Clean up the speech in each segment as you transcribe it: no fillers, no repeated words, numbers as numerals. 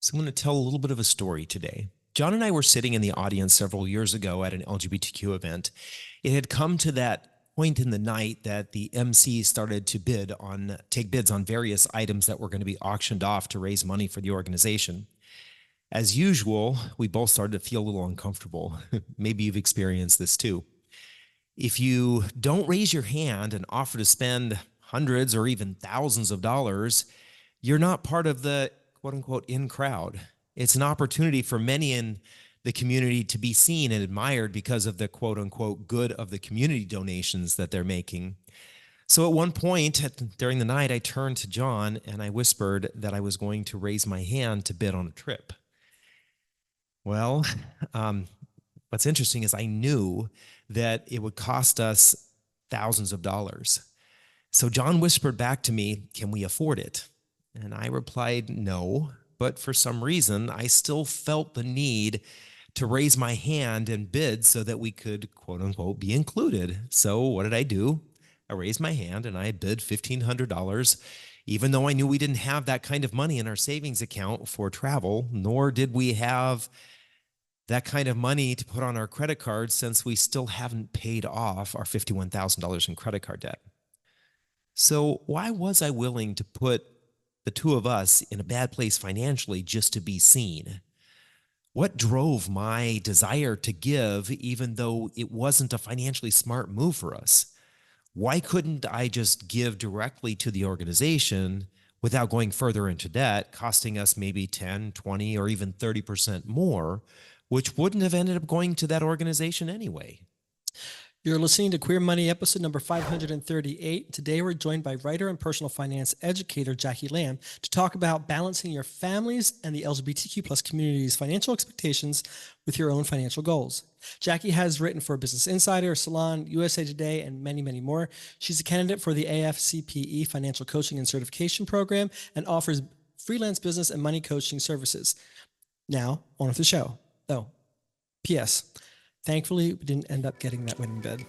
So I'm going to tell a little bit of a story today. John and I were sitting in the audience several years ago at an LGBTQ event. It had come to that point in the night that the MC started to take bids on various items that were going to be auctioned off to raise money for the organization. As usual, we both started to feel a little uncomfortable. Maybe you've experienced this too. If you don't raise your hand and offer to spend hundreds or even thousands of dollars, you're not part of the quote unquote in crowd. It's an opportunity for many in the community to be seen and admired because of the quote unquote good of the community donations that they're making. So at one point during the night, I turned to John and I whispered that I was going to raise my hand to bid on a trip. Well, what's interesting is I knew that it would cost us thousands of dollars. So John whispered back to me, "Can we afford it?" And I replied, "No," but for some reason, I still felt the need to raise my hand and bid so that we could, quote unquote, be included. So what did I do? I raised my hand and I bid $1,500, even though I knew we didn't have that kind of money in our savings account for travel, nor did we have that kind of money to put on our credit cards since we still haven't paid off our $51,000 in credit card debt. So why was I willing to put the two of us in a bad place financially just to be seen? What drove my desire to give even though it wasn't a financially smart move for us? Why couldn't I just give directly to the organization without going further into debt, costing us maybe 10, 20, or even 30% more, which wouldn't have ended up going to that organization anyway? You're listening to Queer Money, episode number 538. Today, we're joined by writer and personal finance educator Jackie Lam to talk about balancing your family's and the LGBTQ plus community's financial expectations with your own financial goals. Jackie has written for Business Insider, Salon, USA Today, and many, many more. She's a candidate for the AFCPE Financial Coaching and Certification Program and offers freelance business and money coaching services. Now, on with the show. Oh, P.S. Thankfully, we didn't end up getting that winning bid.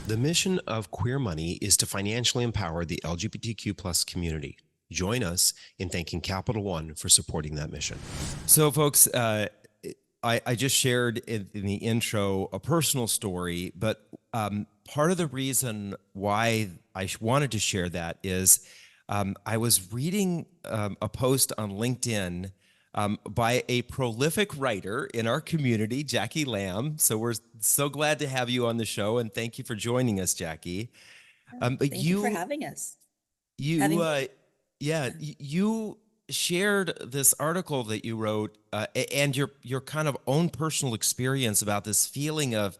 The mission of Queer Money is to financially empower the LGBTQ plus community. Join us in thanking Capital One for supporting that mission. So folks, I just shared in the intro a personal story, but part of the reason why I wanted to share that is I was reading a post on LinkedIn by a prolific writer in our community, Jackie Lam. So we're so glad to have you on the show, and thank you for joining us, Jackie. Thank you for having us. You shared this article that you wrote and your kind of own personal experience about this feeling of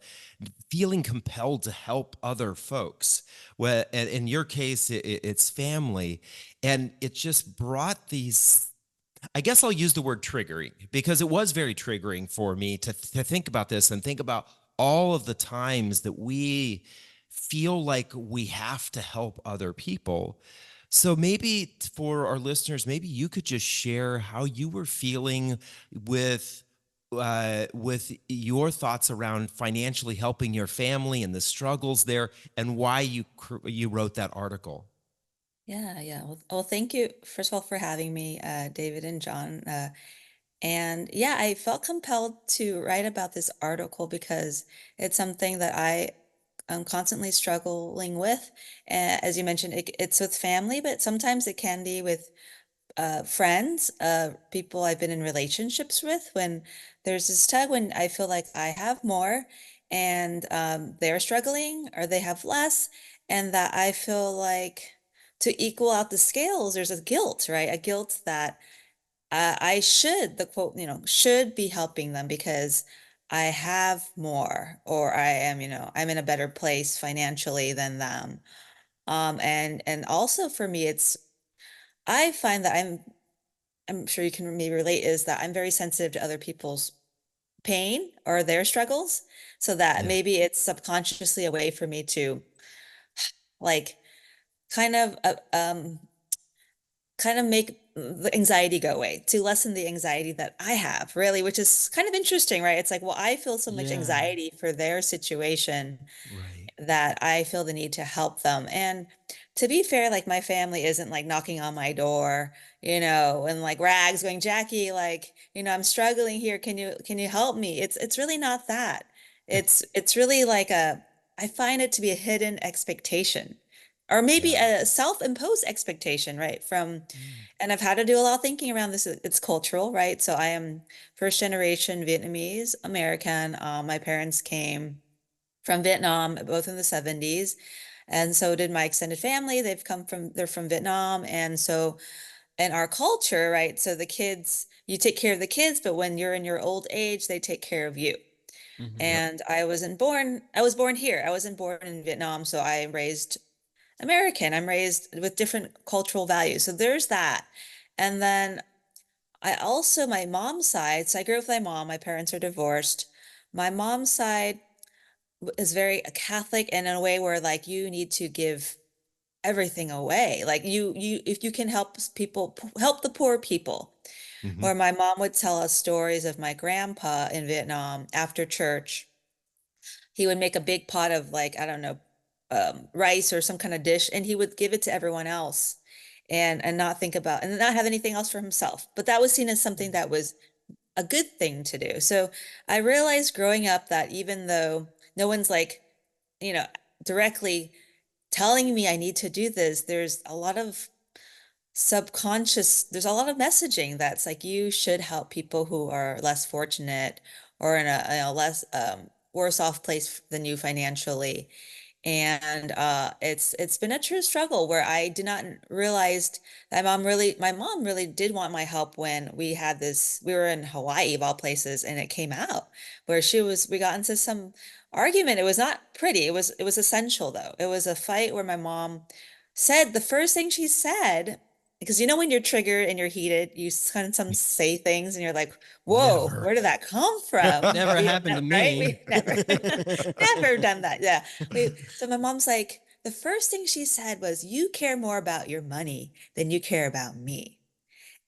feeling compelled to help other folks. Well, in your case, it's family, and it just brought these, I guess I'll use the word triggering, because it was very triggering for me to think about this and think about all of the times that we feel like we have to help other people. So maybe for our listeners, maybe you could just share how you were feeling with your thoughts around financially helping your family and the struggles there, and why you wrote that article. Yeah. Well, thank you, first of all, for having me, David and John. And yeah, I felt compelled to write about this article because it's something that I'm constantly struggling with. As you mentioned, it's with family, but sometimes it can be with friends, people I've been in relationships with, when there's this tug when I feel like I have more and they're struggling or they have less, and that I feel like to equal out the scales, there's a guilt, right? A guilt that I should, the quote, should be helping them because I have more, or I am, I'm in a better place financially than them. And also for me, I find that I'm sure you can maybe relate, is that I'm very sensitive to other people's pain or their struggles. So that maybe it's subconsciously a way for me to like kind of make the anxiety go away, to lessen the anxiety that I have, really, which is kind of interesting, right? It's like, well, I feel so much anxiety for their situation. Right. that I feel the need to help them. And to be fair, like my family isn't like knocking on my door, and like rags going, Jackie, like, I'm struggling here. Can you help me? It's really not that. It's really like I find it to be a hidden expectation or maybe Yeah. a self-imposed expectation, right? Mm. And I've had to do a lot of thinking around this. It's cultural, right? So I am first generation Vietnamese American. My parents came from Vietnam, both in the 70s. And so did my extended family. They're from Vietnam. And so in our culture, right? So the kids, you take care of the kids, but when you're in your old age, they take care of you. Hmm. Yep. And I was born here. I wasn't born in Vietnam. So I am raised American. I'm raised with different cultural values. So there's that. And then I also, my mom's side, so I grew up with my mom. My parents are divorced. My mom's side is very Catholic and in a way where like you need to give everything away. Like if you can help people, help the poor people. Hmm. Or my mom would tell us stories of my grandpa in Vietnam after church. He would make a big pot of like, I don't know, rice or some kind of dish, and he would give it to everyone else and not think about and not have anything else for himself. But that was seen as something that was a good thing to do. So I realized growing up that even though no one's like, you know, directly telling me I need to do this, there's a lot of messaging that's like you should help people who are less fortunate or in a less worse off place than you financially. And it's been a true struggle where I did not realize that my mom really did want my help when we were in Hawaii of all places, and it came out where we got into some argument. It was not pretty. It was essential though. It was a fight where my mom said the first thing she said, because when you're triggered and you're heated, you some say things and you're like, whoa, Never. where did that come from? Never We have happened to right? me. We never never done that. Yeah. So my mom's like, the first thing she said was, you care more about your money than you care about me.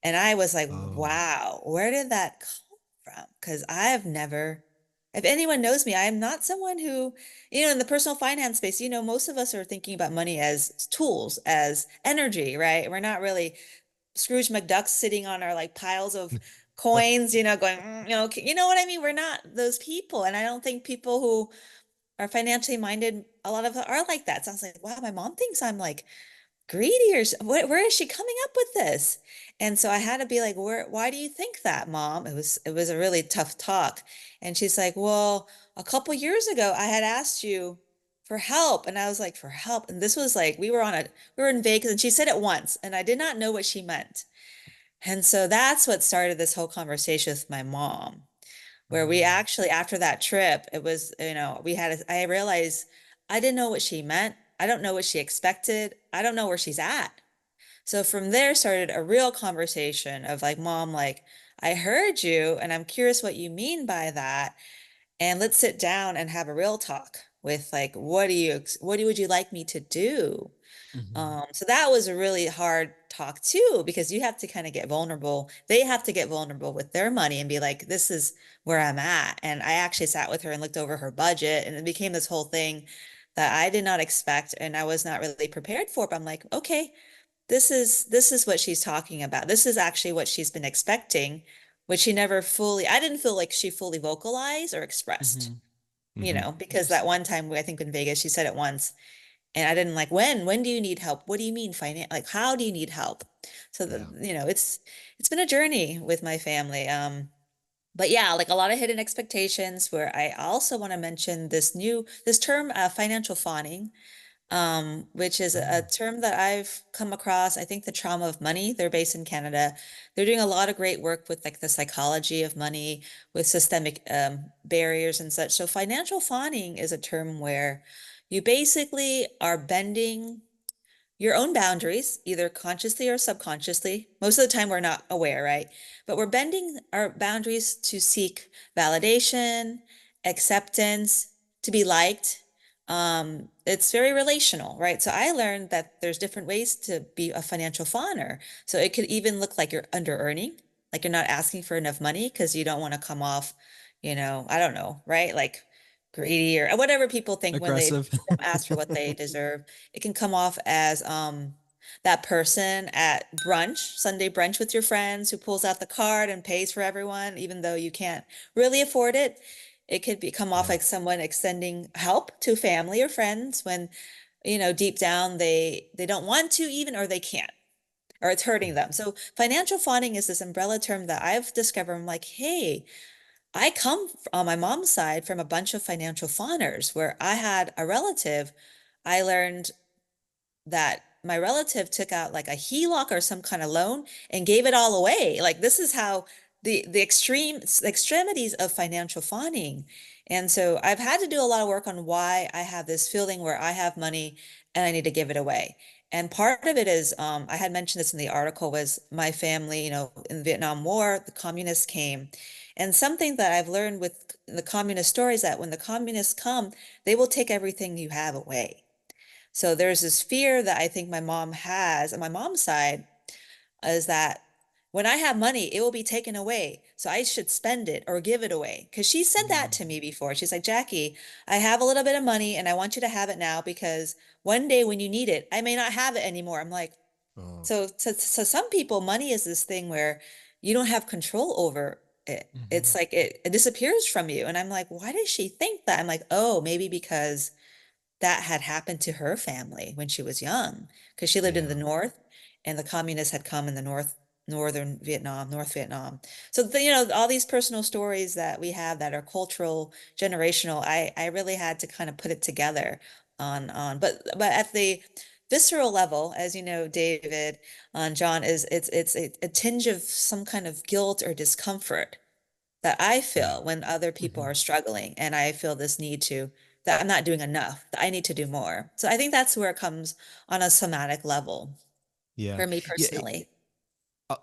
And I was like, Oh. wow, where did that come from? Because if anyone knows me, I am not someone who, in the personal finance space, most of us are thinking about money as tools, as energy, right? We're not really Scrooge McDuck sitting on our like piles of coins, going, you know what I mean? We're not those people. And I don't think people who are financially minded, a lot of them are like that. So I was like, wow, my mom thinks I'm like greedy or where is she coming up with this? And so I had to be like, why do you think that, Mom? It was a really tough talk. And she's like, well, a couple years ago, I had asked you for help. And I was like, for help. And this was like, we were in Vegas and she said it once and I did not know what she meant. And so that's what started this whole conversation with my mom where we Oh. actually after that trip it was I realized I didn't know what she meant. I don't know what she expected. I don't know where she's at. So from there started a real conversation of like, Mom, like, I heard you and I'm curious what you mean by that, and let's sit down and have a real talk with like, would you like me to do? Hmm. So that was a really hard talk too, because you have to kind of get vulnerable. They have to get vulnerable with their money and be like, this is where I'm at. And I actually sat with her and looked over her budget, and it became this whole thing that I did not expect and I was not really prepared for. But I'm like, okay, this is what she's talking about. This is actually what she's been expecting, which I didn't feel like she fully vocalized or expressed, Hmm. Hmm. because that Interesting. one time I think in Vegas, she said it once and I didn't like, when do you need help? What do you mean like how do you need help? So Yeah. it's been a journey with my family. But yeah, like a lot of hidden expectations where I also want to mention this term, financial fawning, which is a Oh. term that I've come across. I think the trauma of money, they're based in Canada. They're doing a lot of great work with like the psychology of money, with systemic barriers and such. So financial fawning is a term where you basically are bending your own boundaries, either consciously or subconsciously. Most of the time, we're not aware, right? But we're bending our boundaries to seek validation, acceptance, to be liked. It's very relational, right? So I learned that there's different ways to be a financial fawner. So it could even look like you're under earning, like you're not asking for enough money because you don't want to come off, I don't know, right? Like greedy or whatever people think when they Aggressive. ask for what they deserve. It can come off as that person at brunch, Sunday brunch with your friends who pulls out the card and pays for everyone, even though you can't really afford it. It could come off Yeah. like someone extending help to family or friends when, deep down they don't want to even, or they can't, or it's hurting them. So financial fawning is this umbrella term that I've discovered. I'm like, hey, I come on my mom's side from a bunch of financial fawners where I had a relative. I learned that my relative took out like a HELOC or some kind of loan and gave it all away. Like this is how the extremities of financial fawning. And so I've had to do a lot of work on why I have this feeling where I have money and I need to give it away. And part of it is, I had mentioned this in the article, was my family, in the Vietnam War, the communists came. And something that I've learned with the communist stories, that when the communists come, they will take everything you have away. So there's this fear that I think my mom has on my mom's side, is that when I have money, it will be taken away. So I should spend it or give it away. Because she said that to me before. She's like, Jackie, I have a little bit of money and I want you to have it now because one day when you need it, I may not have it anymore. I'm like, Oh. so some people, money is this thing where you don't have control over it. It's like it disappears from you. And I'm like, why does she think that? I'm like, oh, maybe because that had happened to her family when she was young, because she lived in the Yeah. north and the communists had come in the northern Vietnam, North Vietnam. So all these personal stories that we have that are cultural, generational, I really had to kind of put it together but at the visceral level, as you know, David, John, is it's a tinge of some kind of guilt or discomfort that I Yeah. feel when other people Mhm. are struggling, and I feel this need that I'm not doing enough, that I need to do more. So I think that's where it comes on a somatic level Yeah. for me Yeah. personally.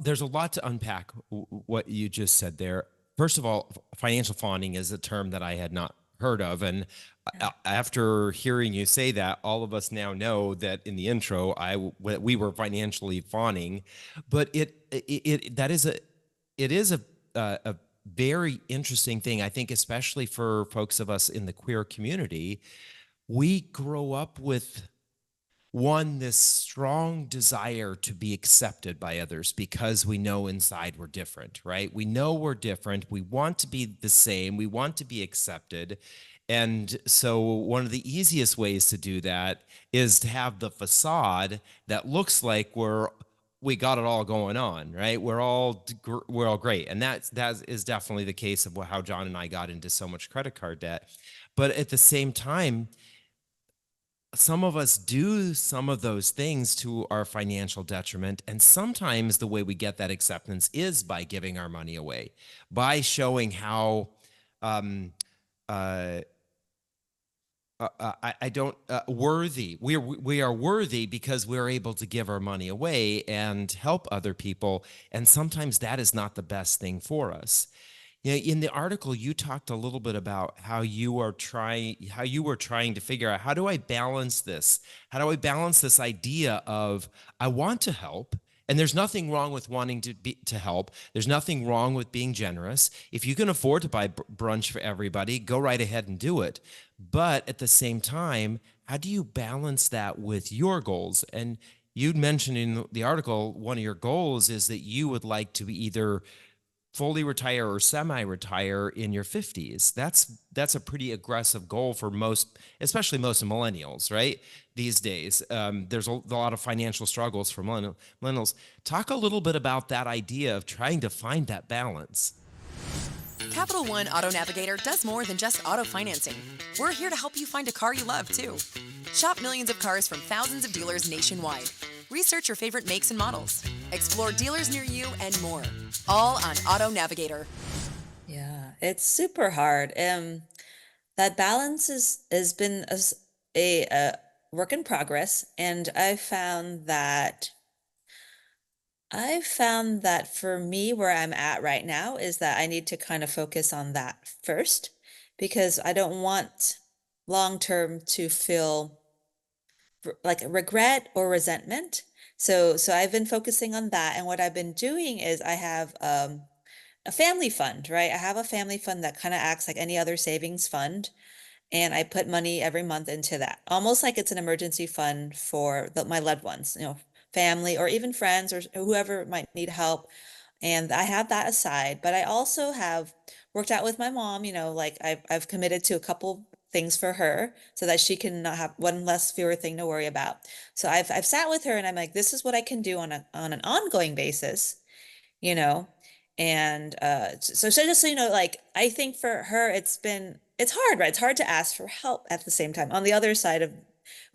There's a lot to unpack what you just said there. First of all, financial fawning is a term that I had not heard of. And Yeah. after hearing you say that, all of us now know that in the intro, we were financially fawning. But it is a very interesting thing. I think, especially for folks of us in the queer community, we grow up with this strong desire to be accepted by others because we know inside we're different, right? We know we're different. We want to be the same. We want to be accepted. And so, one of the easiest ways to do that is to have the facade that looks like we got it all going on, right? We're all great, and that is definitely the case of how John and I got into so much credit card debt. But at the same time, some of us do some of those things to our financial detriment. And sometimes the way we get that acceptance is by giving our money away, by showing how um, uh, I don't worthy. We are worthy because we're able to give our money away and help other people. And sometimes that is not the best thing for us. Yeah, in the article, you talked a little bit about how you were trying to figure out, how do I balance this? How do I balance this idea of, I want to help, and there's nothing wrong with wanting to help. There's nothing wrong with being generous. If you can afford to buy brunch for everybody, go right ahead and do it. But at the same time, how do you balance that with your goals? And you'd mentioned in the article, one of your goals is that you would like to either fully retire or semi-retire in your 50s. That's a pretty aggressive goal for most, especially most millennials, right? These days, there's a lot of financial struggles for millennials. Talk a little bit about that idea of trying to find that balance. Capital One Auto Navigator does more than just auto financing. We're here to help you find a car you love, too. Shop millions of cars from thousands of dealers nationwide. Research your favorite makes and models. Explore dealers near you and more. All on Auto Navigator. Yeah, it's super hard. That balance has been a work in progress, and I found that for me, where I'm at right now, is that I need to kind of focus on that first, because I don't want long term to feel like regret or resentment. So I've been focusing on that, and what I've been doing is I have a family fund, right? I have a family fund that kind of acts like any other savings fund. and I put money every month into that, almost like it's an emergency fund for my loved ones, family or even friends or whoever might need help. And I have that aside, but I also have worked out with my mom, like I've committed to a couple things for her so that she can not have one less fewer thing to worry about. So I've sat with her and I'm like, this is what I can do on an ongoing basis, you know. And so just so you know, like I think for her it's hard, right? It's hard to ask for help at the same time. On the other side of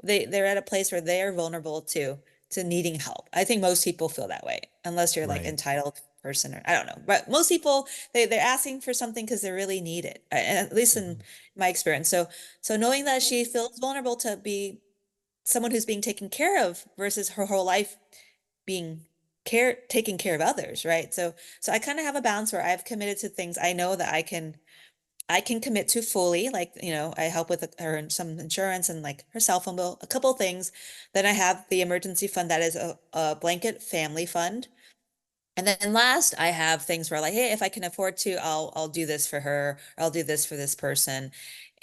they're at a place where they are vulnerable to needing help. I think most people feel that way, unless you're like Right. entitled person or I don't know. But most people they're asking for something because they really need it, at least in Mhm. my experience. So knowing that she feels vulnerable to be someone who's being taken care of versus her whole life being taking care of others, right? So I kind of have a balance where I've committed to things I know that I can commit to fully, like, I help with her and some insurance and like her cell phone bill, a couple of things. Then I have the emergency fund that is a blanket family fund. And then last, I have things where like, hey, if I can afford to, I'll do this for her, or I'll do this for this person.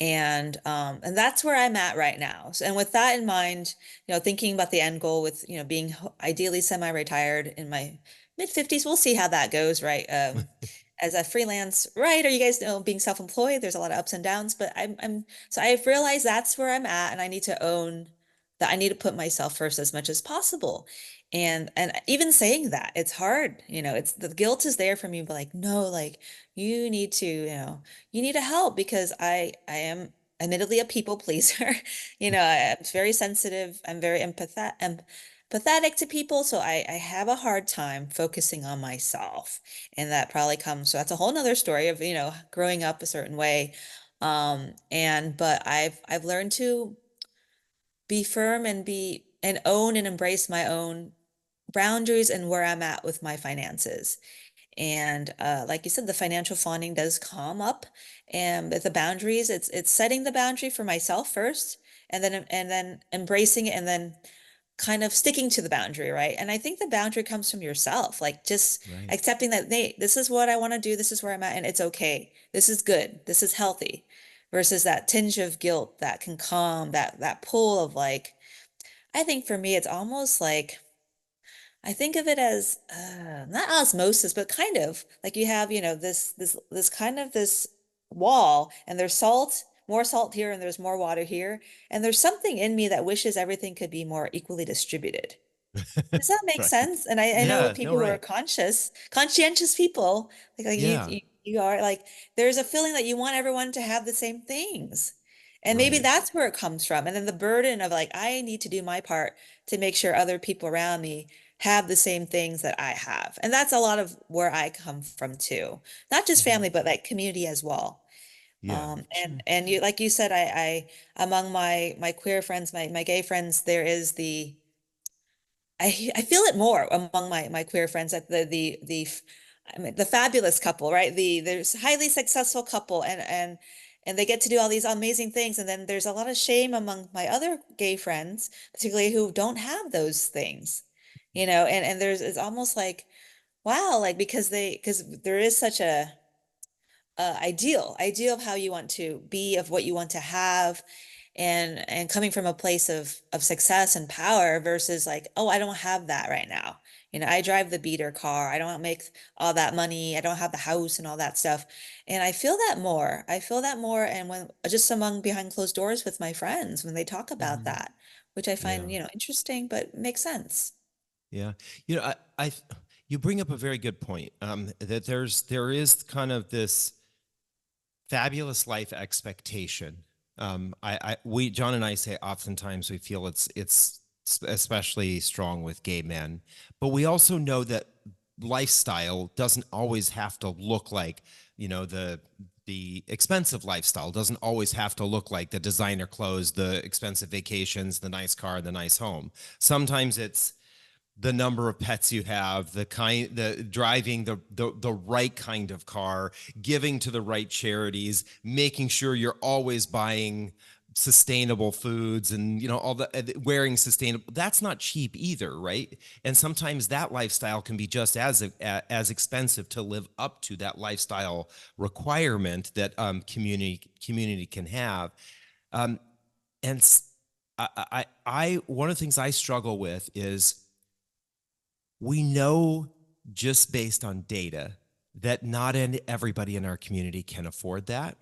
And that's where I'm at right now. So, and with that in mind, thinking about the end goal with, being ideally semi-retired in my mid 50s, we'll see how that goes, right? As a freelance writer, you guys know being self-employed, there's a lot of ups and downs, but so I've realized that's where I'm at, and I need to own that I need to put myself first as much as possible. And even saying that, it's hard, it's the guilt is there for me, but like, no, like you need to, you need to help because I am admittedly a people pleaser. I'm very sensitive, I'm very empathetic to people, so I have a hard time focusing on myself. And that probably comes, so that's a whole nother story of, growing up a certain way. But I've learned to be firm and own and embrace my own boundaries and where I'm at with my finances. And like you said, the financial fawning does come up, and with the boundaries, it's setting the boundary for myself first, and then embracing it, and then kind of sticking to the boundary, right? And I think the boundary comes from yourself, like just Right. accepting that, hey, this is what I want to do, this is where I'm at, and it's okay. This is good. This is healthy, versus that tinge of guilt that can come, that pull of like, I think for me, it's almost like I think of it as not osmosis, but kind of like you have, this kind of this wall, and there's salt, more salt here, and there's more water here, and there's something in me that wishes everything could be more equally distributed. Does that make Right. sense? And I know Yeah. No, people who are right. conscientious people, like Yeah. you are like, there's a feeling that you want everyone to have the same things. And maybe Right. that's where it comes from. And then the burden of like, I need to do my part to make sure other people around me have the same things that I have. And that's a lot of where I come from too. Not just Mhm. family, but like community as well. Yeah. And you, like you said, among my queer friends, my gay friends, there is I feel it more among my queer friends that I mean, the fabulous couple, right? There's highly successful couple, and they get to do all these amazing things, and then there's a lot of shame among my other gay friends, particularly who don't have those things, and there's it's almost like wow, like because there is such a ideal of how you want to be, of what you want to have, and coming from a place of success and power versus like, oh, I don't have that right now. I drive the beater car, I don't make all that money, I don't have the house and all that stuff. And I feel that more and when just among behind closed doors with my friends when they talk about Mhm. that, which I find, Yeah. interesting but makes sense. Yeah. You know, you bring up a very good point. That there is kind of this fabulous life expectation. John and I say oftentimes we feel it's especially strong with gay men, but we also know that lifestyle doesn't always have to look like, the expensive lifestyle doesn't always have to look like the designer clothes, the expensive vacations, the nice car, the nice home. Sometimes it's the number of pets you have, the driving the right kind of car, giving to the right charities, making sure you're always buying sustainable foods, and all the wearing sustainable. That's not cheap either, right? And sometimes that lifestyle can be just as expensive to live up to that lifestyle requirement that community can have. And one of the things I struggle with is we know just based on data that not everybody in our community can afford that.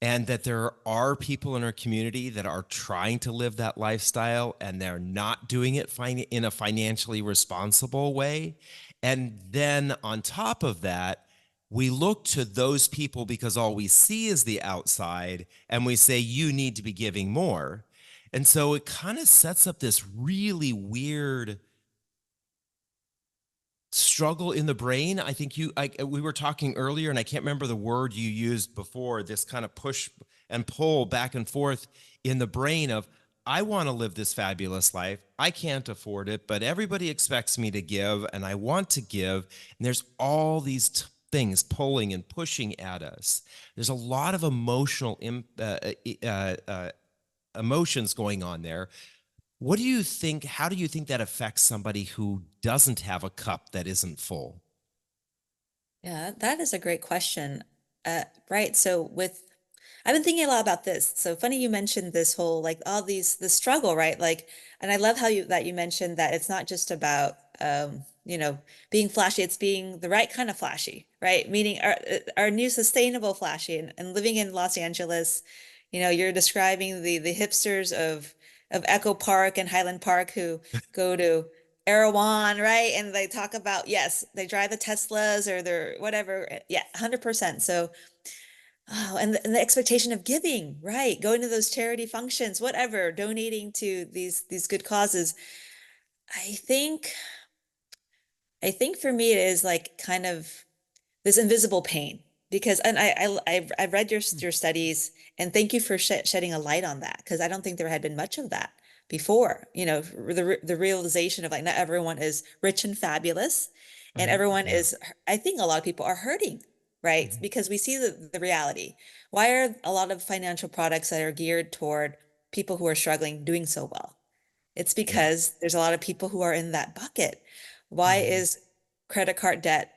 And that there are people in our community that are trying to live that lifestyle and they're not doing it in a financially responsible way. And then on top of that, we look to those people because all we see is the outside and we say, you need to be giving more. And so it kind of sets up this really weird struggle in the brain. I think we were talking earlier, and I can't remember the word you used before, this kind of push and pull back and forth in the brain of, I want to live this fabulous life. I can't afford it, but everybody expects me to give, and I want to give. And there's all these things pulling and pushing at us. There's a lot of emotions going on there. What do you think? How do you think that affects somebody who doesn't have a cup that isn't full? Yeah, that is a great question. Right. So I've been thinking a lot about this. So funny you mentioned this whole like all the struggle, right? Like, and I love how you mentioned that it's not just about being flashy, it's being the right kind of flashy, right? Meaning our new sustainable flashy and living in Los Angeles, you're describing the hipsters of Echo Park and Highland Park who go to Erewhon, right? And they talk about, yes, they drive the Teslas or they're whatever. Yeah, 100%. So oh, and the expectation of giving, right? Going to those charity functions, whatever, donating to these good causes. I think I think for me it is like kind of this invisible pain because and I've read your studies and thank you for shedding a light on that because I don't think there had been much of that before. The realization of like not everyone is rich and fabulous, and Right. everyone Yeah. is. I think a lot of people are hurting, right? Mhm. Because we see the reality. Why are a lot of financial products that are geared toward people who are struggling doing so well? It's Yeah. because there's a lot of people who are in that bucket. Why Mhm. is credit card debt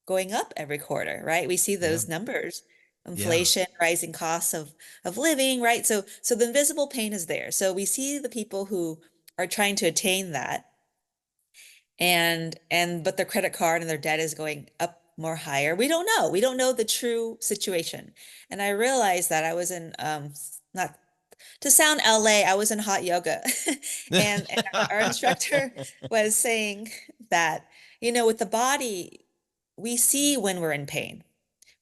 going up every quarter, right? We see Yeah. those numbers, Yeah. inflation, rising costs of living, right? So the invisible pain is there. So we see the people who are trying to attain that and but their credit card and their debt is going up more higher. We don't know. We don't know the true situation. And I realized that I was in not to sound LA, I was in hot yoga. And our instructor was saying that, with the body, we see when we're in pain.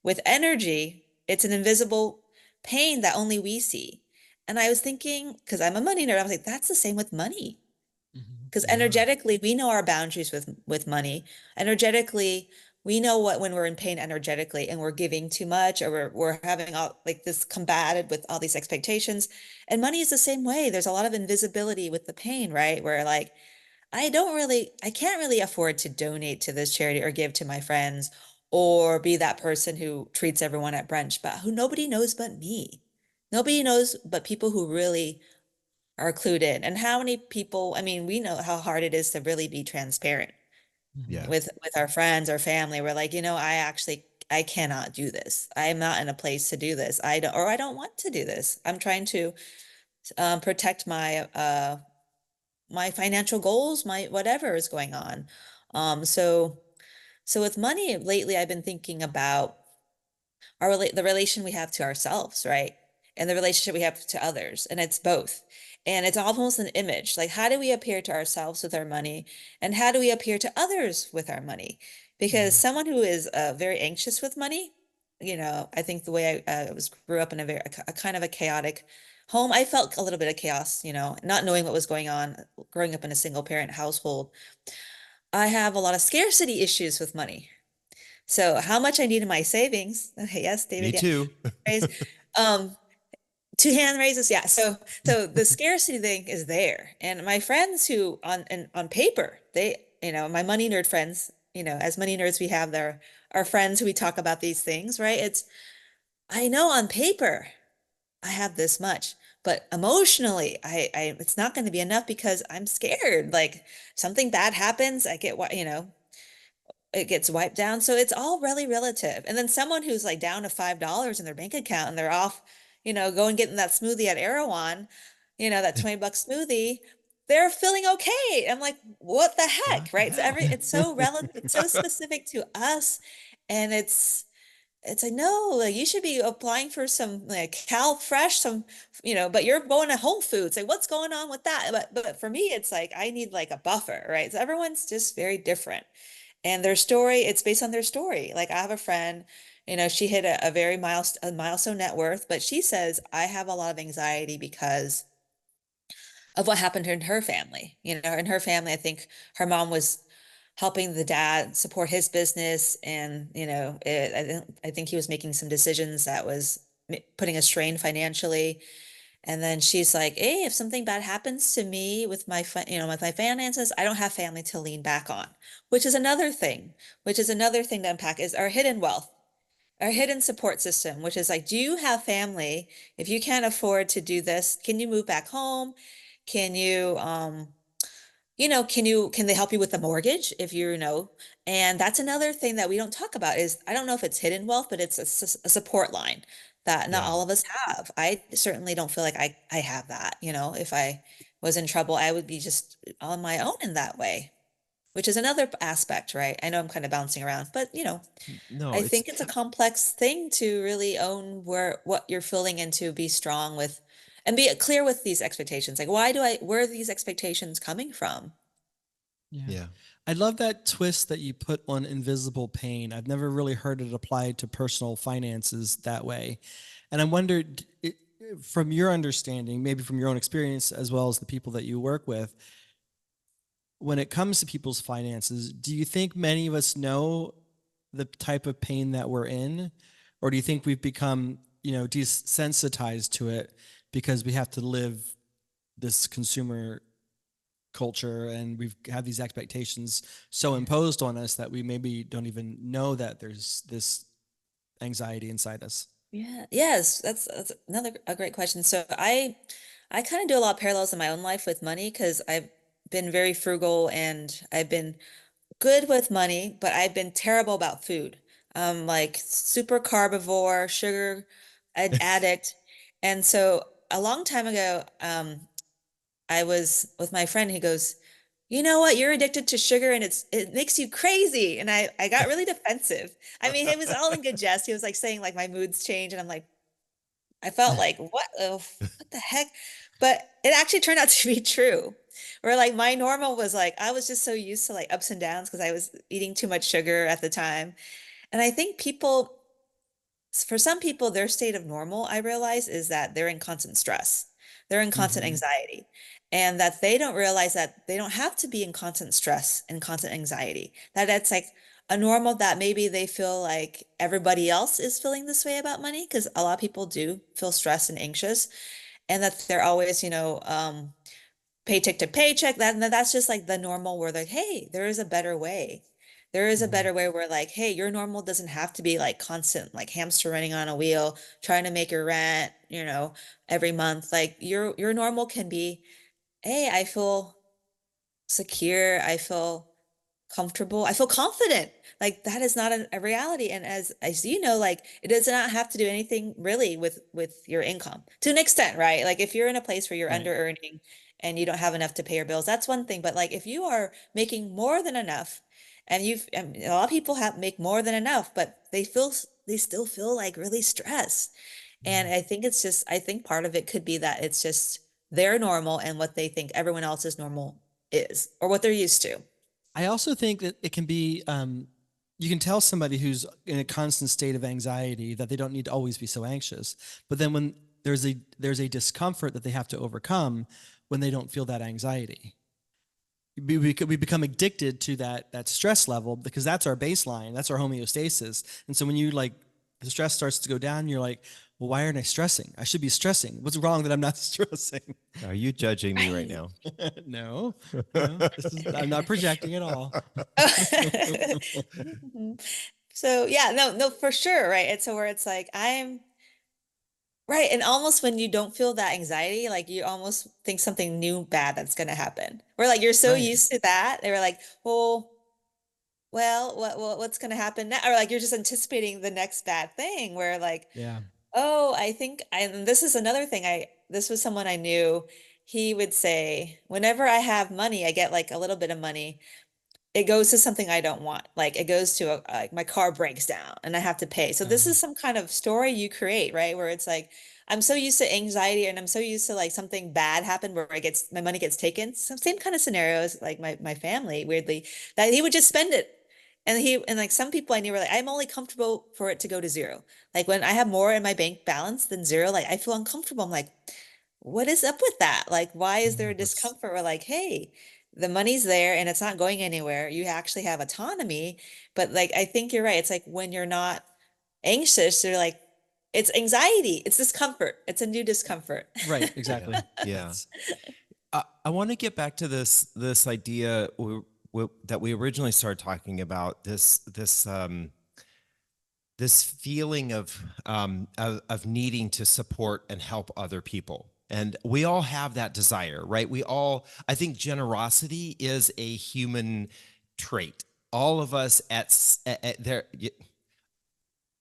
With energy, it's an invisible pain that only we see. And I was thinking, because I'm a money nerd, I was like, that's the same with money. Mhm. Because Yeah. energetically, we know our boundaries with money. Energetically, we know what when we're in pain energetically and we're giving too much or we're having all like this combated with all these expectations. And money is the same way. There's a lot of invisibility with the pain, right? Where like I can't really afford to donate to this charity or give to my friends or be that person who treats everyone at brunch, but who nobody knows but me. Nobody knows but people who really are clued in. And how many people, I mean, we know how hard it is to really be transparent Mhm. Yeah. with our friends or family. We're like, I cannot do this. I am not in a place to do this. I don't want to do this. I'm trying to protect my financial goals, my whatever is going on. So with money lately, I've been thinking about the relation we have to ourselves, right? And the relationship we have to others. And it's both. And it's almost an image. Like, how do we appear to ourselves with our money? And how do we appear to others with our money? Because Mhm. someone who is very anxious with money, I think the way I grew up in a kind of a chaotic home, I felt a little bit of chaos, not knowing what was going on, growing up in a single parent household. I have a lot of scarcity issues with money. So how much I need in my savings. Okay, yes, Me David, yeah. too. Raise. Um, two hand raises, yeah. So the scarcity thing is there. And my friends who on paper, my money nerd friends, as money nerds we have there our friends who we talk about these things, right? I know on paper I have this much, but emotionally it's not going to be enough because I'm scared. Like something bad happens, I get it gets wiped down. So it's all really relative. And then someone who's like down to $5 in their bank account and they're off, go and getting that smoothie at Erewhon, that $20 smoothie, they're feeling okay. I'm like, what the What heck, the right? So hell? it's so relevant, it's so specific to us. And it's like, no, like you should be applying for some like Cal Fresh, but you're going to Whole Foods. Like, what's going on with that? But for me, it's like I need like a buffer, right? So everyone's just very different. And their story, it's based on their story. Like I have a friend, she hit a very milestone net worth, but she says, I have a lot of anxiety because of what happened in her family. In her family, I think her mom was helping the dad support his business, and I think he was making some decisions that was putting a strain financially. And then she's like, "Hey, if something bad happens to me with with my finances, I don't have family to lean back on," which is another thing. Which is another thing to unpack is our hidden wealth, our hidden support system, which is like, do you have family? If you can't afford to do this, can you move back home? Can you, can they help you with the mortgage if and that's another thing that we don't talk about is, I don't know if it's hidden wealth, but it's a support line that not Yeah. all of us have. I certainly don't feel like I have that. If I was in trouble, I would be just on my own in that way, which is another aspect, right? I know I'm kind of bouncing around, but No, I it's think it's a complex thing to really own what you're feeling and to be strong with and be clear with these expectations. Like, where are these expectations coming from? Yeah. yeah. I love that twist that you put on invisible pain. I've never really heard it applied to personal finances that way. And I wondered, from your understanding, maybe from your own experience, as well as the people that you work with, when it comes to people's finances, do you think many of us know the type of pain that we're in? Or do you think we've become, desensitized to it because we have to live this consumer culture and we've had these expectations so imposed on us that we maybe don't even know that there's this anxiety inside us? Yeah. Yes, that's another a great question. So I kind of do a lot of parallels in my own life with money because I've been very frugal and I've been good with money, but I've been terrible about food. Like super carbivore, sugar addict. And so a long time ago, I was with my friend. He goes, "You know what? You're addicted to sugar and it makes you crazy." And I got really defensive. I mean, it was all in good jest. He was like saying like my moods change, and I'm like, I felt like, what the heck? But it actually turned out to be true. Where like my normal was like I was just so used to like ups and downs because I was eating too much sugar at the time. And I think for some people, their state of normal, I realize, is that they're in constant stress. They're in constant Mm-hmm. anxiety. And that they don't realize that they don't have to be in constant stress and constant anxiety. That that's like a normal that maybe they feel like everybody else is feeling this way about money, because a lot of people do feel stressed and anxious, and that they're always, paycheck to paycheck. That's just like the normal where like, hey, there is a better way. There is a Mm-hmm. better way where like, hey, your normal doesn't have to be like constant, like hamster running on a wheel, trying to make your rent, every month. Like your normal can be, hey, I feel secure. I feel comfortable. I feel confident. Like that is not a reality. And as you know, like it does not have to do anything really with your income to an extent, right? Like if you're in a place where you're Right. under earning and you don't have enough to pay your bills, that's one thing. But like if you are making more than enough, and a lot of people have make more than enough, but they still feel like really stressed. And I think part of it could be that it's just their normal and what they think everyone else's normal is, or what they're used to. I also think that it can be, you can tell somebody who's in a constant state of anxiety that they don't need to always be so anxious. But then when there's a discomfort that they have to overcome when they don't feel that anxiety, we become addicted to that stress level because that's our baseline, that's our homeostasis. And so when you like the stress starts to go down, you're like, well, why aren't I stressing? I should be stressing. What's wrong that I'm not stressing? Are you judging me right Right. now? No, no, I'm not projecting at all. Mhm. So yeah, no, for sure, right? It's so where it's like I'm right, and almost when you don't feel that anxiety, like you almost think something new bad that's gonna happen. Where like you're so Right. used to that, they were like, well, what's gonna happen now? Or like you're just anticipating the next bad thing. Where like, Yeah. Oh, I think, and this is another thing. This was someone I knew. He would say, whenever I have money, I get like a little bit of money, it goes to something I don't want. Like it goes to like my car breaks down and I have to pay. So this is some kind of story you create, right? Where it's like, I'm so used to anxiety and I'm so used to like something bad happened where my money gets taken. Some same kind of scenarios, like my family, weirdly, that he would just spend it. And like some people I knew were like, I'm only comfortable for it to go to zero. Like when I have more in my bank balance than zero, like I feel uncomfortable. I'm like, what is up with that? Like, why is there a That's discomfort? We're like, hey, the money's there and it's not going anywhere. You actually have autonomy. But like, I think you're right. It's like when you're not anxious, you're like, it's anxiety, it's discomfort, it's a new discomfort. Right, yeah, exactly. yeah. It's I want to get back to this idea that we originally started talking about. This feeling of needing to support and help other people. And we all have that desire, right? I think generosity is a human trait. All of us at there,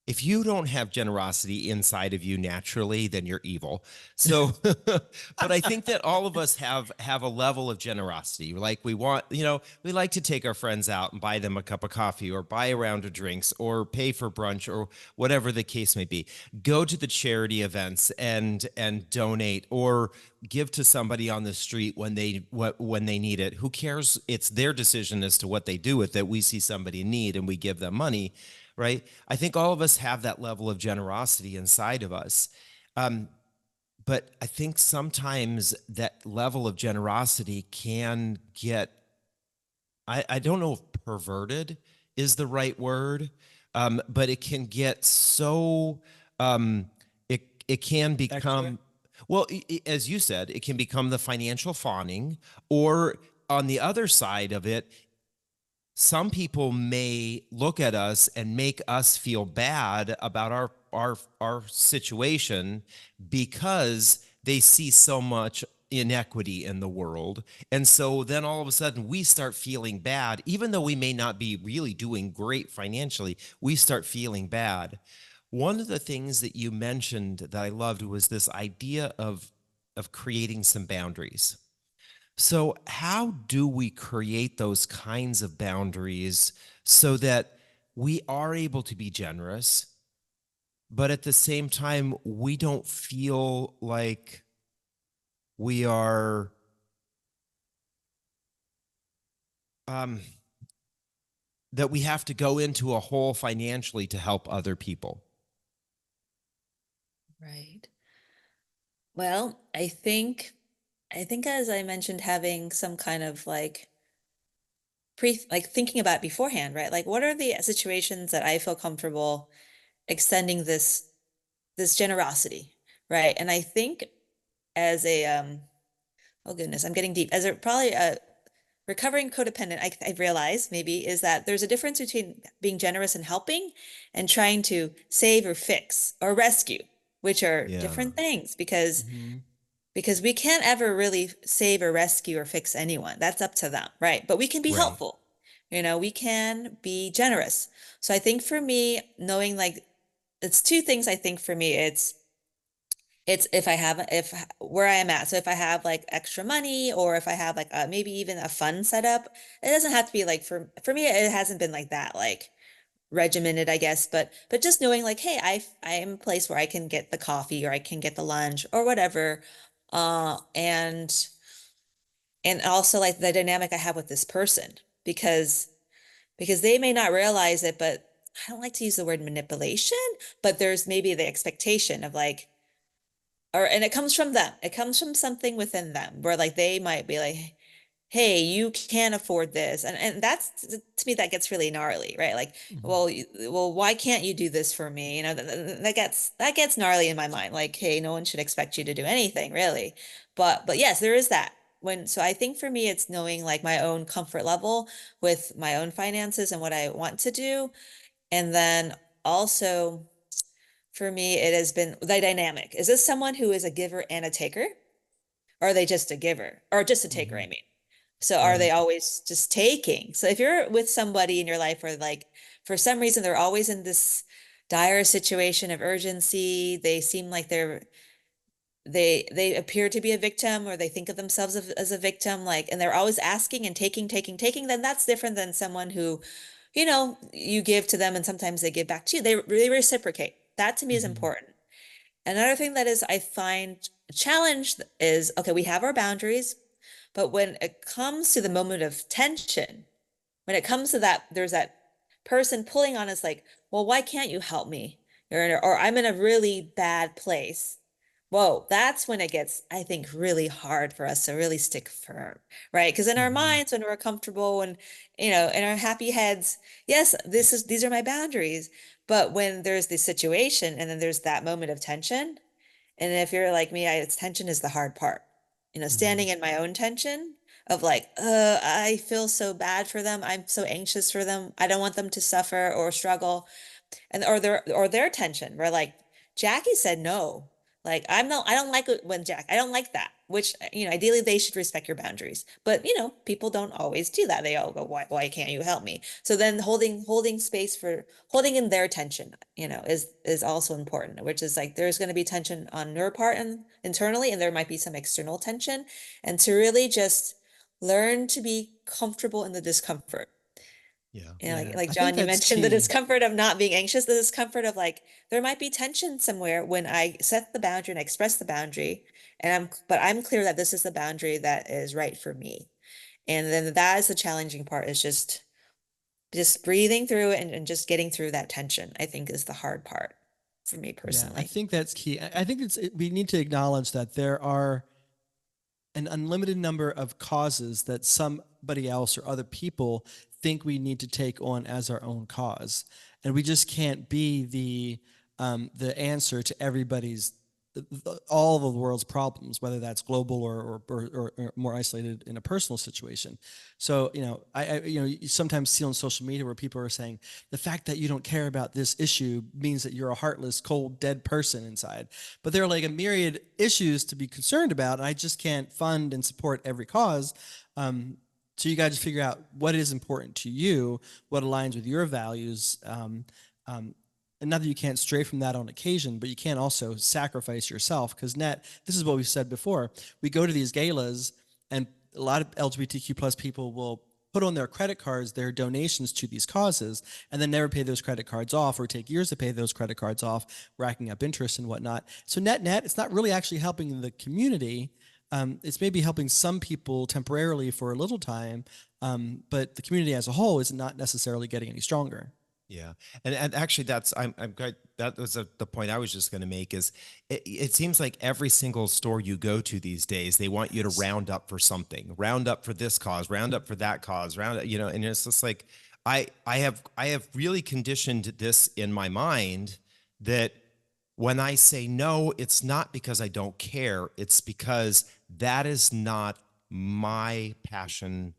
if you don't have generosity inside of you naturally, then you're evil. So, but I think that all of us have a level of generosity. Like we want, we like to take our friends out and buy them a cup of coffee or buy a round of drinks or pay for brunch or whatever the case may be. Go to the charity events and donate or give to somebody on the street when they need it. Who cares? It's their decision as to what they do with it. We see somebody in need and we give them money, right? I think all of us have that level of generosity inside of us. But I think sometimes that level of generosity can get, I don't know if perverted is the right word, but it can get so, it can accurate. become, well, as you said, it can become the financial fawning, or on the other side of it, some people may look at us and make us feel bad about our situation because they see so much inequity in the world. And so then all of a sudden we start feeling bad, even though we may not be really doing great financially, we start feeling bad. One of the things that you mentioned that I loved was this idea of creating some boundaries. So, how do we create those kinds of boundaries so that we are able to be generous, but at the same time, we don't feel like we are, um, that we have to go into a hole financially to help other people? Right. Well, I think as I mentioned, having some kind of like like thinking about beforehand, right? Like what are the situations that I feel comfortable extending this generosity, right? And I think as a oh goodness, I'm getting deep. As a probably a recovering codependent, I realize maybe is that there's a difference between being generous and helping and trying to save or fix or rescue, which are Yeah. different things Mhm. because we can't ever really save or rescue or fix anyone. That's up to them, right? But we can be Right. helpful. We can be generous. So I think for me, knowing like it's two things I think for me. It's if where I am at. So if I have like extra money or if I have like maybe even a fund set up, it doesn't have to be like for me, it hasn't been like that, like regimented, I guess, but just knowing like, hey, I am a place where I can get the coffee or I can get the lunch or whatever. And also like the dynamic I have with this person because they may not realize it, but I don't like to use the word manipulation, but there's maybe the expectation of like, and it comes from them. It comes from something within them where like they might be like, hey, you can't afford this. And that's to me, that gets really gnarly, right? Like, Mhm. well, why can't you do this for me? That gets gnarly in my mind. Like, hey, no one should expect you to do anything, really. But yes, there is that. So I think for me, it's knowing like my own comfort level with my own finances and what I want to do. And then also for me, it has been the dynamic. Is this someone who is a giver and a taker? Or are they just a giver? Or just a taker, I Mhm. mean. So are they Right. always just taking? So if you're with somebody in your life where like for some reason they're always in this dire situation of urgency. They seem like they appear to be a victim, or they think of themselves as a victim, like, and they're always asking and taking, then that's different than someone who, you give to them and sometimes they give back to you. They really reciprocate. That to me is Mhm. important. Another thing that is I find a challenge is, okay, we have our boundaries, but when it comes to the moment of tension, when it comes to that, there's that person pulling on us like, well, why can't you help me? Or I'm in a really bad place. Whoa, that's when it gets, I think, really hard for us to really stick firm, right? Because in our Mhm. minds, when we're comfortable and, in our happy heads, yes, these are my boundaries. But when there's this situation and then there's that moment of tension, and if you're like me, tension is the hard part. Mhm. Standing in my own tension of like, I feel so bad for them. I'm so anxious for them. I don't want them to suffer or struggle, and or their tension where like Jackie said no. Like I don't like it when I don't like that, which ideally they should respect your boundaries. But people don't always do that. They all go, why can't you help me? So then holding space for holding in their tension, is also important, which is like there's going to be tension on your part and internally, and there might be some external tension, and to really just learn to be comfortable in the discomfort. Yeah. Like Yeah, like I think John, you that's mentioned the key. discomfort of not being anxious, the discomfort of like there might be tension somewhere when I set the boundary and I express the boundary, but I'm clear that this is the boundary that is right for me. And then that is the challenging part, is just breathing through it and just getting through that tension, I think is the hard part for me Yeah, I personally. think that's key. I think we need to acknowledge that there are an unlimited number of causes that somebody else or other people think we need to take on as our own cause, and we just can't be the answer to everybody's all of the world's problems, whether that's global or more isolated in a personal situation. So, you sometimes see on social media where people are saying the fact that you don't care about this issue means that you're a heartless, cold, dead person inside. But there are like a myriad issues to be concerned about, and I just can't fund and support every cause. So you got to figure out what is important to you, what aligns with your values. And not that you can't stray from that on occasion, but you can't also sacrifice yourself. Because this is what we said before. We go to these galas, and a lot of LGBTQ plus people will put on their credit cards their donations to these causes, and then never pay those credit cards off, or take years to pay those credit cards off, racking up interest and whatnot. So net, it's not really actually helping the community. It's maybe helping some people temporarily for a little time, but the community as a whole is not necessarily getting any stronger. Yeah, and actually, I'm glad that was the point I was just going to make. Is it seems like every single store you go to these days, they want you to round up for something, round up for this cause, round up for that cause, round up, and it's just like I have really conditioned this in my mind that when I say no, it's not because I don't care, it's because that is not my passion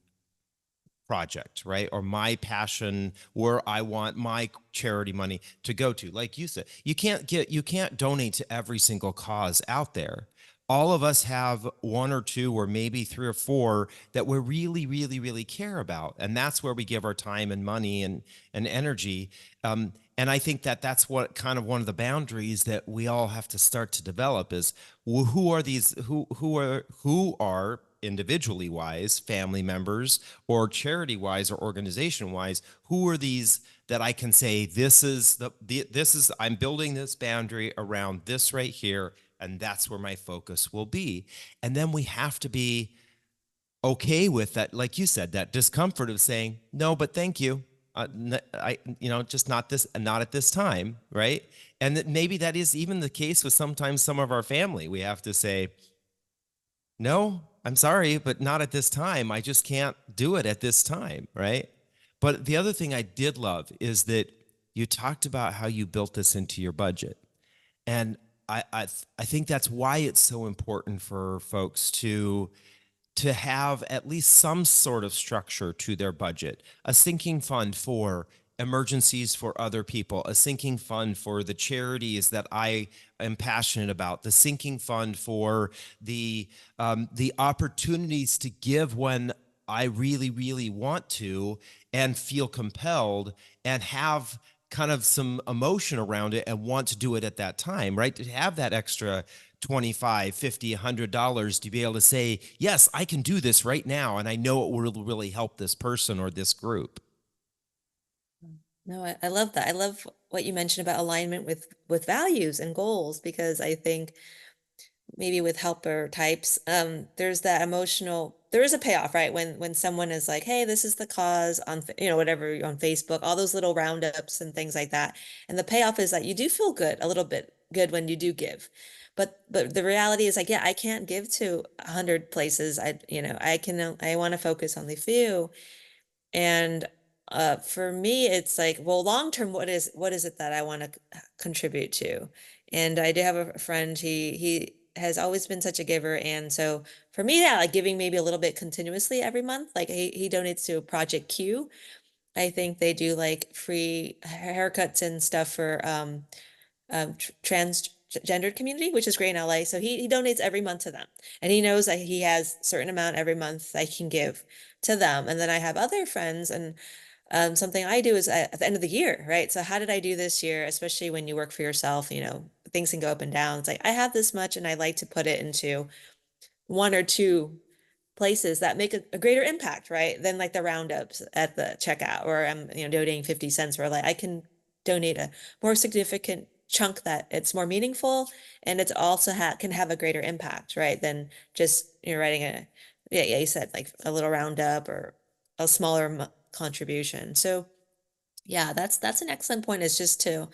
project, right? Or my passion, where I want my charity money to go to. Like you said, you can't donate to every single cause out there. All of us have one or two or maybe three or four that we really, really, really care about. And that's where we give our time and money and energy. And I think that that's what kind of one of the boundaries that we all have to start to develop is who are these, who are individually wise, family members, or charity wise or organization wise, who are these that I can say this is I'm building this boundary around this right here, and that's where my focus will be. And then we have to be okay with that, like you said, that discomfort of saying no, but thank you. Just not at this time, right? And that maybe that is even the case with sometimes some of our family. We have to say, no, I'm sorry, but not at this time. I just can't do it at this time, right? But the other thing I did love is that you talked about how you built this into your budget. And I think that's why it's so important for folks to have at least some sort of structure to their budget, a sinking fund for emergencies for other people, a sinking fund for the charities that I am passionate about, the sinking fund for the opportunities to give when I really, really want to and feel compelled, and have kind of some emotion around it and want to do it at that time, right? To have that extra 25, 50, $100 to be able to say, yes, I can do this right now. And I know it will really help this person or this group. No, I love that. I love what you mentioned about alignment with values and goals, because I think maybe with helper types, there's that emotional, there is a payoff, right? When someone is like, hey, this is the cause on, whatever on Facebook, all those little roundups and things like that. And the payoff is that you do feel good, a little bit good when you do give. But the reality is like, yeah, I can't give to 100 places. I want to focus on the few. And for me, it's like, well, long term, what is it that I want to contribute to? And I do have a friend, he has always been such a giver. And so for me, yeah, like giving maybe a little bit continuously every month, like he donates to Project Q. I think they do like free haircuts and stuff for transgendered community, which is great in LA. So he donates every month to them, and he knows that he has a certain amount every month I can give to them. And then I have other friends, and something I do is at the end of the year, right? So how did I do this year? Especially when you work for yourself, things can go up and down. It's like, I have this much and I like to put it into one or two places that make a greater impact, right? Than like the roundups at the checkout, or I'm, donating 50 cents, where like I can donate a more significant chunk that it's more meaningful, and it's also can have a greater impact, right? Than just, writing yeah, you said like a little roundup or a smaller contribution. So yeah, that's an excellent point, is just to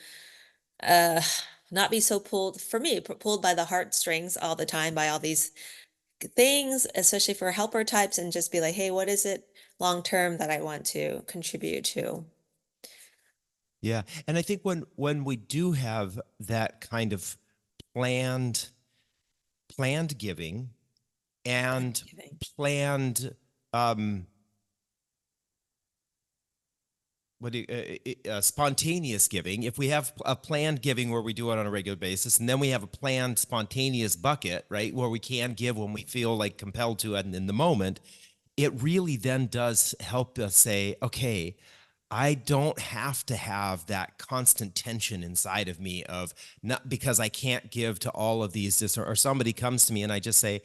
uh not be so pulled, for me, pulled by the heartstrings all the time by all these things, especially for helper types, and just be like, hey, what is it long term that I want to contribute to? Yeah. And I think when we do have that kind of planned giving and Giving. planned what do you, spontaneous giving. If we have a planned giving where we do it on a regular basis, and then we have a planned spontaneous bucket, right, where we can give when we feel like compelled to and in the moment, it really then does help us say, okay, I don't have to have that constant tension inside of me of not because I can't give to all of these, or somebody comes to me and I just say,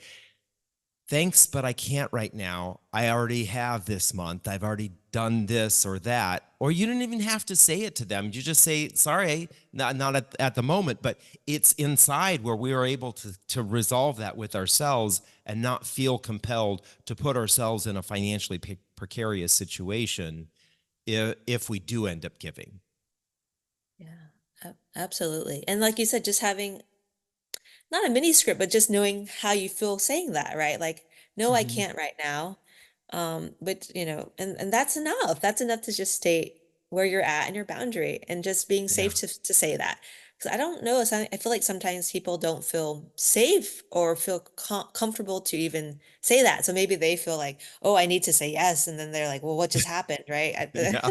thanks, but I can't right now. I already have this month. I've already done this or that. Or you don't even have to say it to them. You just say, sorry, not at the moment, but it's inside where we are able to resolve that with ourselves and not feel compelled to put ourselves in a financially precarious situation if we do end up giving. Yeah, absolutely. And like you said, just having not a mini script, but just knowing how you feel saying that, right? Like, no, I Mhm. can't right now. But and that's enough. That's enough to just state where you're at and your boundary, and just being Yeah. safe to say that. Because I don't know, I feel like sometimes people don't feel safe or feel comfortable to even say that. So maybe they feel like, oh, I need to say yes. And then they're like, well, what just happened, right? Yeah.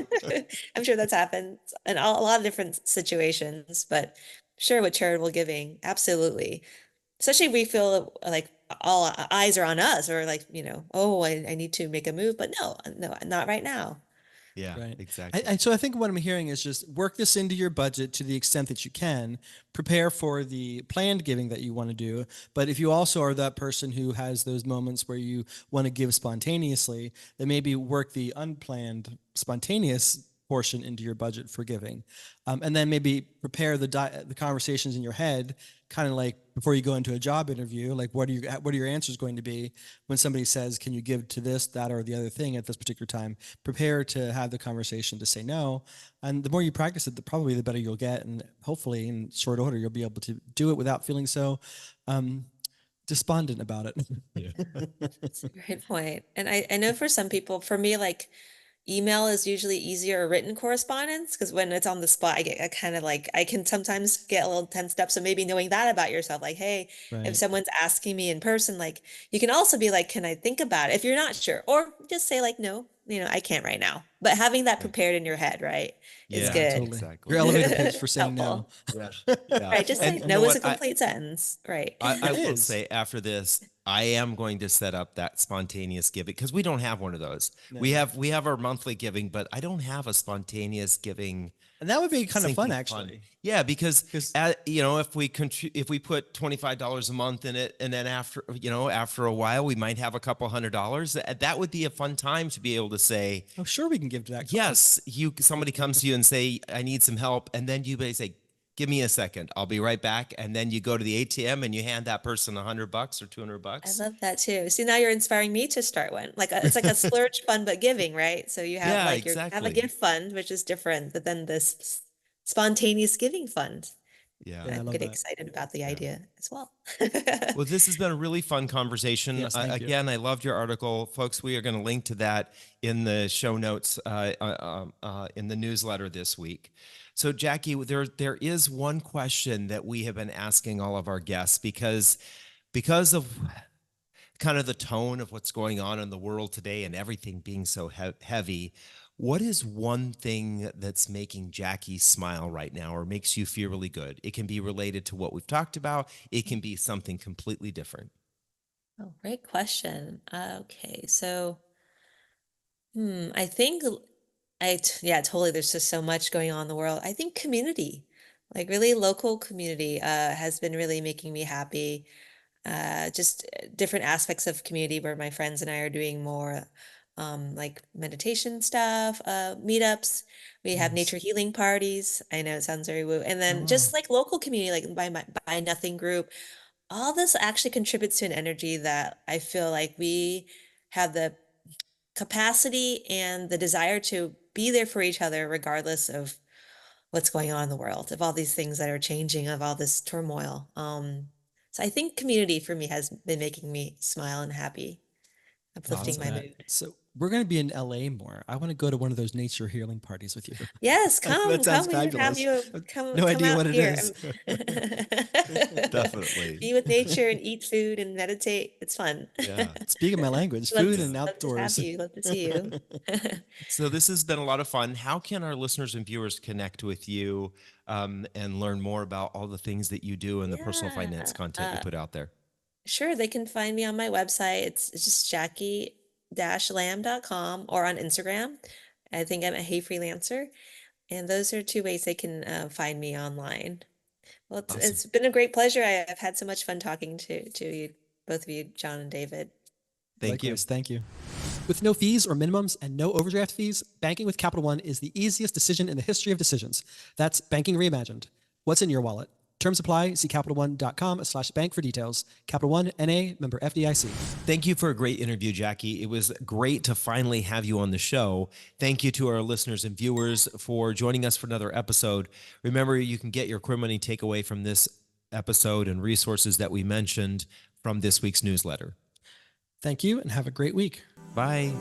I'm sure that's happened in a lot of different situations, but sure, with charitable giving, absolutely. Especially if we feel like all eyes are on us, or like, oh, I need to make a move, but no, not right now. Yeah, Right. exactly. So I think what I'm hearing is just work this into your budget to the extent that you can. Prepare for the planned giving that you want to do. But if you also are that person who has those moments where you want to give spontaneously, then maybe work the unplanned spontaneous portion into your budget for giving. And then maybe prepare the conversations in your head, kind of like before you go into a job interview, like what are your answers going to be when somebody says, can you give to this, that, or the other thing at this particular time? Prepare to have the conversation to say no. And the more you practice it, probably the better you'll get. And hopefully in short order, you'll be able to do it without feeling so despondent about it. Yeah. That's a great point. And I know for some people, for me, like email is usually easier, or written correspondence, because when it's on the spot, I kind of like, I can sometimes get a little tensed up. So maybe knowing that about yourself, like, hey, if Right. someone's asking me in person, like, you can also be like, can I think about it if you're not sure? Or just say like, no, I can't right now. But having that Yeah. prepared in your head, right, is Yeah, Yeah, good. totally. Your exactly. elevator pitch for saying no. Helpful. Yeah. Yeah. Right. Just And say you know no is a what? complete sentence. Right. I It will is. say after this, I am going to set up that spontaneous giving because we don't have one of those. No. We have our monthly giving, but I don't have a spontaneous giving And that would be kind of fun, sinking actually. Yeah, because 'Cause- if we put $25 a month in it, and then after a while we might have a couple $100. That would be a fun time to be able to say, Oh, sure, we can give to that cause. yes, somebody comes to you and say, I need some help, and then you say, give me a second, I'll be right back, and then you go to the ATM and you hand that person $100 or I $200. love that too. See, now you're inspiring me to start one. It's like a splurge fund, but giving, right? So you have Yeah, like you have a exactly. gift fund, which is different, but then this spontaneous giving fund. Yeah. Yeah, I I'm love getting that. excited about the idea as well. Well, this has been a really fun conversation. Yes, thank you. Again, I loved your article. Folks, we are going to link to that in the show notes in the newsletter this week. So, Jackie, there is one question that we have been asking all of our guests because of kind of the tone of what's going on in the world today and everything being so heavy. What is one thing that's making Jackie smile right now or makes you feel really good? It can be related to what we've talked about. It can be something completely different. Oh, great question. Okay, so I think yeah, totally. There's just so much going on in the world. I think community, like really local community, has been really making me happy. Just different aspects of community where my friends and I are doing more like meditation stuff, meetups. We have Nice. nature healing parties. I know it sounds very woo. And then Oh, just like local community, like by nothing group. All this actually contributes to an energy that I feel like we have the capacity and the desire to be there for each other, regardless of what's going on in the world, of all these things that are changing, of all this turmoil. So I think community for me has been making me smile and happy, uplifting love my that. mood. So we're going to be in LA more. I want to go to one of those nature healing parties with you. Yes, That sounds come. We should have fabulous. you No come idea out what it here. is. Definitely. Be with nature and eat food and meditate. It's fun. Yeah. Speaking my language, Love food to, and love to have outdoors. you. Love to see you. So this has been a lot of fun. How can our listeners and viewers connect with you and learn more about all the things that you do and the personal finance Yeah. content you put out there? Sure, they can find me on my website. It's just jackie-lam.com or on Instagram. I think I'm a Hey Freelancer. And those are two ways they can find me online. Well, Awesome. it's been a great pleasure. I've had so much fun talking to you, both of you, John and David. Thank you. Likewise, thank you. With no fees or minimums and no overdraft fees, banking with Capital One is the easiest decision in the history of decisions. That's banking reimagined. What's in your wallet? Terms apply. See CapitalOne.com/bank for details. Capital One, N.A., member FDIC. Thank you for a great interview, Jackie. It was great to finally have you on the show. Thank you to our listeners and viewers for joining us for another episode. Remember, you can get your Queer Money takeaway from this episode and resources that we mentioned from this week's newsletter. Thank you and have a great week. Bye.